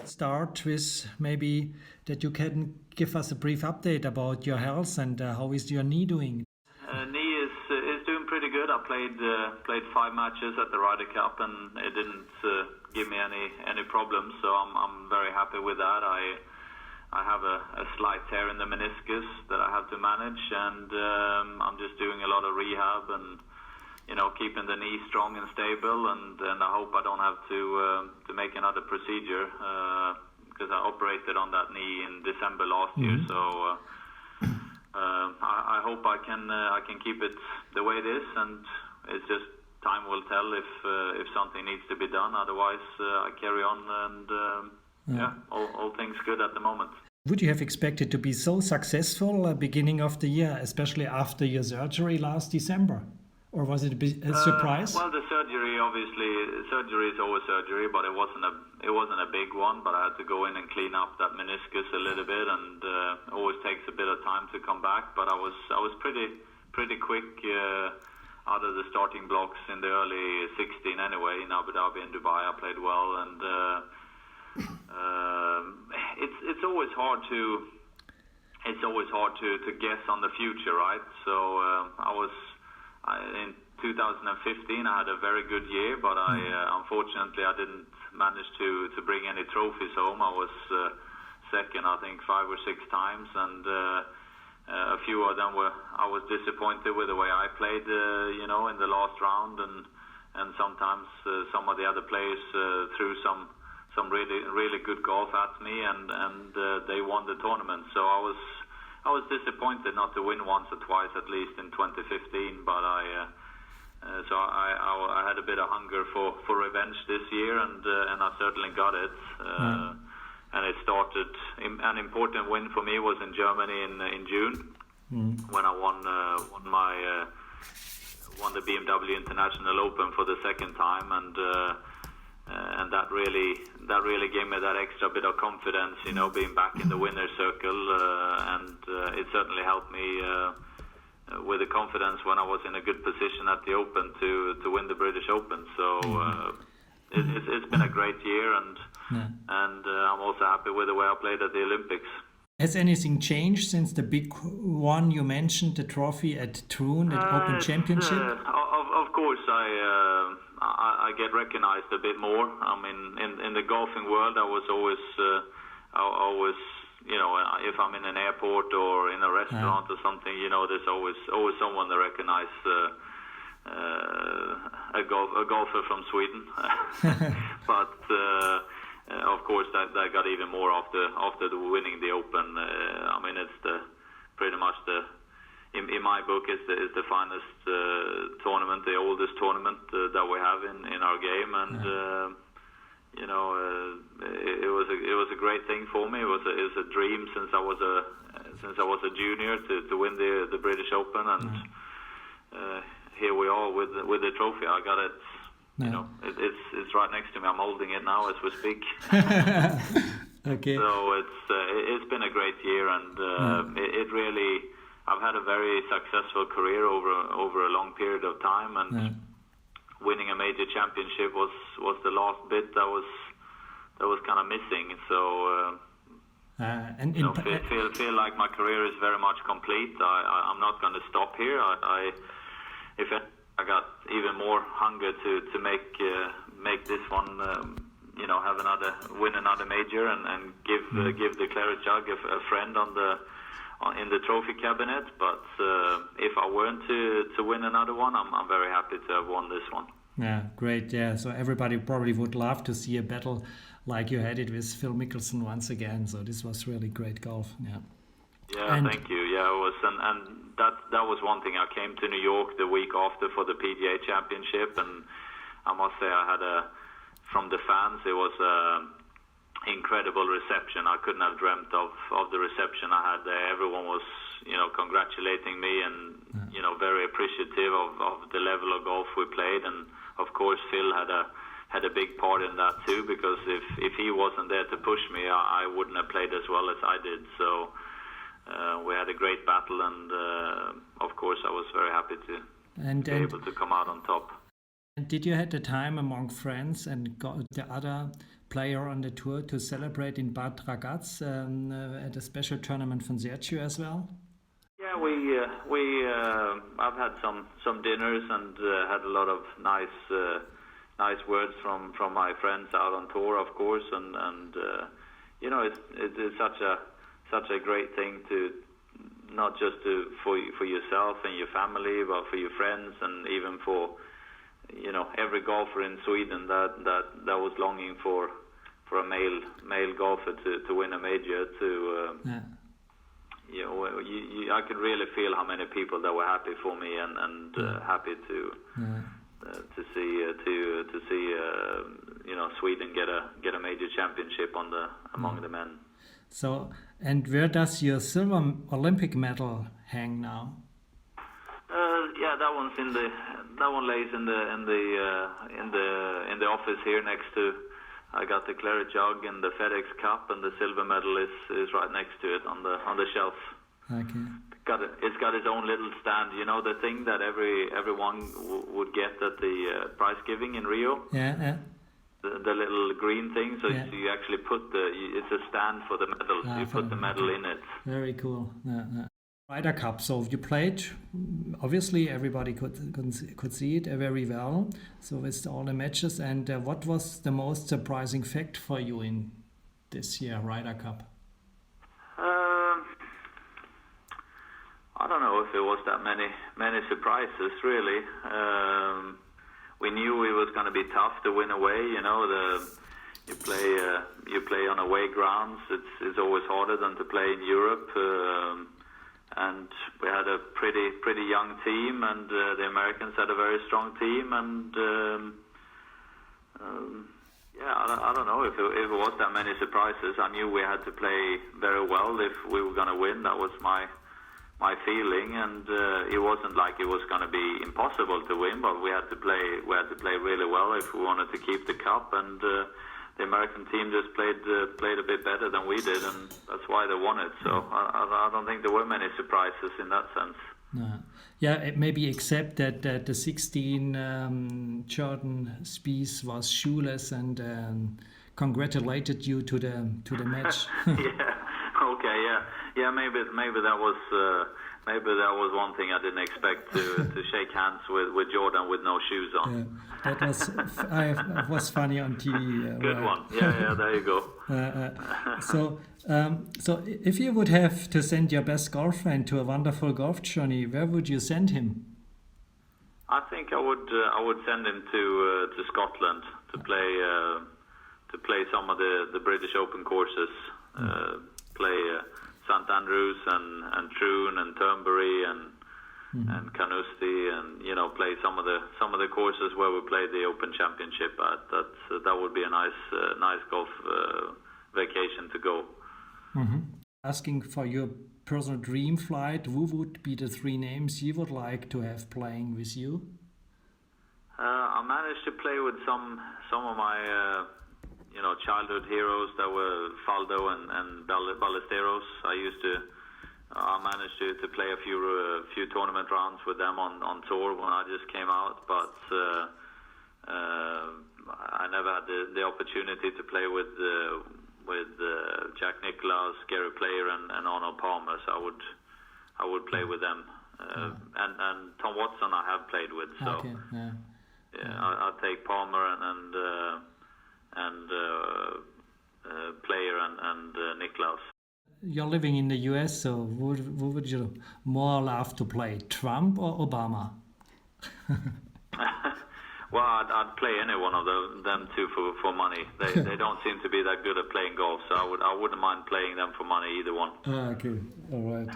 start with maybe that you can give us a brief update about your health and how is your knee doing? Knee is doing pretty good. I played 5 matches at the Rydercup and it didn't give me any problems, so I'm very happy with that. I have a slight tear in the meniscus that I have to manage, and I'm just doing a lot of rehab and keeping the knee strong and stable, and I hope I don't have to make another procedure because I operated on that knee in December last year. So I hope I can keep it the way it is, and it's just time will tell if something needs to be done. Otherwise, I carry on, and all things good at the moment. Would you have expected to be so successful beginning of the year, especially after your surgery last December? Or was it a surprise? Well, the surgery is always surgery, but it wasn't a big one. But I had to go in and clean up that meniscus a little bit, and always takes a bit of time to come back. But I was pretty quick out of the starting blocks in the early 16 anyway. In Abu Dhabi and Dubai, I played well, and it's always hard to guess on the future, right? So in 2015 I had a very good year, but unfortunately I didn't manage to bring any trophies home. I was second, I think 5 or 6 times, and a few of them I was disappointed with the way I played, in the last round, and sometimes some of the other players threw some really good golf at me, and they won the tournament. So I was disappointed not to win once or twice at least in 2015, but I had a bit of hunger for revenge this year, and I certainly got it. And it started. An important win for me was in Germany in June when I won the BMW International Open for the second time, and that really gave me that extra bit of confidence, being back in the winner's circle, and it certainly helped me with the confidence when I was in a good position at the Open to win the British Open. So it's been a great year, and I'm also happy with the way I played at the Olympics. Has anything changed since the big one you mentioned, the trophy at Troon, at Open Championship? Of course, I get recognized a bit more. I mean, in the golfing world, I always, if I'm in an airport or in a restaurant or something, there's always someone that recognizes a golfer from Sweden. But of course, that got even more after winning the Open. I mean, it's pretty much in my book, is the finest tournament, the oldest tournament that we have in our game, and it was a great thing for me. It was a dream since I was a junior to win the British Open, and here we are with the trophy. I got it. It's right next to me. I'm holding it now as we speak. Okay. So it's been a great year, and it really. I've had a very successful career over a long period of time, and winning a major championship was the last bit that was kind of missing. So feel like my career is very much complete. I'm not going to stop here. If I got even more hunger to make this one, win another major and give the Claret Jug a friend in the trophy cabinet, but if I weren't to win another one, I'm very happy to have won this one. Yeah, great. Yeah, so everybody probably would love to see a battle like you had it with Phil Mickelson once again. So this was really great golf. Yeah. Yeah, thank you. Yeah, it was, and that was one thing. I came to New York the week after for the PGA Championship, and I must say from the fans, it was incredible reception. I couldn't have dreamt of the reception I had there. Everyone was, congratulating me and, very appreciative of the level of golf we played. And of course, Phil had a big part in that too, because if he wasn't there to push me, I wouldn't have played as well as I did. So we had a great battle, and of course, I was very happy to be able to come out on top. And did you have the time among friends and the other player on the tour to celebrate in Bad Ragaz at a special tournament from Sergio as well? Yeah, I've had some dinners and had a lot of nice words from my friends out on tour, of course, and you know, it's such a great thing to not just for yourself and your family, but for your friends and even for, you know, every golfer in Sweden that was longing for a male golfer to win a major. You know, I could really feel how many people that were happy for me and happy to see you know, Sweden get a major championship among the men. So, and where does your silver Olympic medal hang now? Yeah, that one lays in the office here next to. I got the claret jug and the FedEx Cup, and the silver medal is right next to it on the shelf. Okay. It's got its own little stand. You know, the thing that everyone would get at the prize giving in Rio. Yeah. The little green thing. So you actually put it's a stand for the medal. You put the medal in it. Very cool. Rydercup. So you played. Obviously, everybody could see it very well. So it's all the matches. And what was the most surprising fact for you in this year Rydercup? I don't know if it was that many surprises, really. We knew it was going to be tough to win away. You know, you play on away grounds. It's always harder than to play in Europe. And we had a pretty young team, and the Americans had a very strong team. And I don't know if it was that many surprises. I knew we had to play very well if we were going to win. That was my feeling, and it wasn't like it was going to be impossible to win, but we had to play really well if we wanted to keep the cup. And the American team just played a bit better than we did, and that's why they won it. So I don't think there were many surprises in that sense. No. Yeah, maybe except that the 16 Jordan Spieth was shoeless and congratulated you to the match. Yeah, maybe that was one thing I didn't expect to shake hands with Jordan with no shoes on. Yeah, that was funny on TV. Good one. Yeah, there you go. So if you would have to send your best golfriend to a wonderful golf journey, where would you send him? I think I would send him to Scotland to play some of the British Open courses. Play St Andrews and Troon and Turnberry and Carnoustie, and you know, play some of the courses where we played the Open Championship at. That would be a nice golf vacation to go. Mm-hmm. Asking for your personal dream flight, who would be the 3 names you would like to have playing with you? I managed to play with some of my childhood heroes that were Faldo and Ballesteros. I managed to play a few tournament rounds with them on tour when I just came out, but I never had the opportunity to play with Jack Nicklaus, Gary Player, and Arnold Palmer. So I would play with them, and Tom Watson I have played with. So okay, I'll take Palmer and Player and Nicklaus. You're living in the US, so who would you more love to play, Trump or Obama? Well, I'd play any one of them two for money. They don't seem to be that good at playing golf, so I wouldn't mind playing them for money, either one. Okay, all right.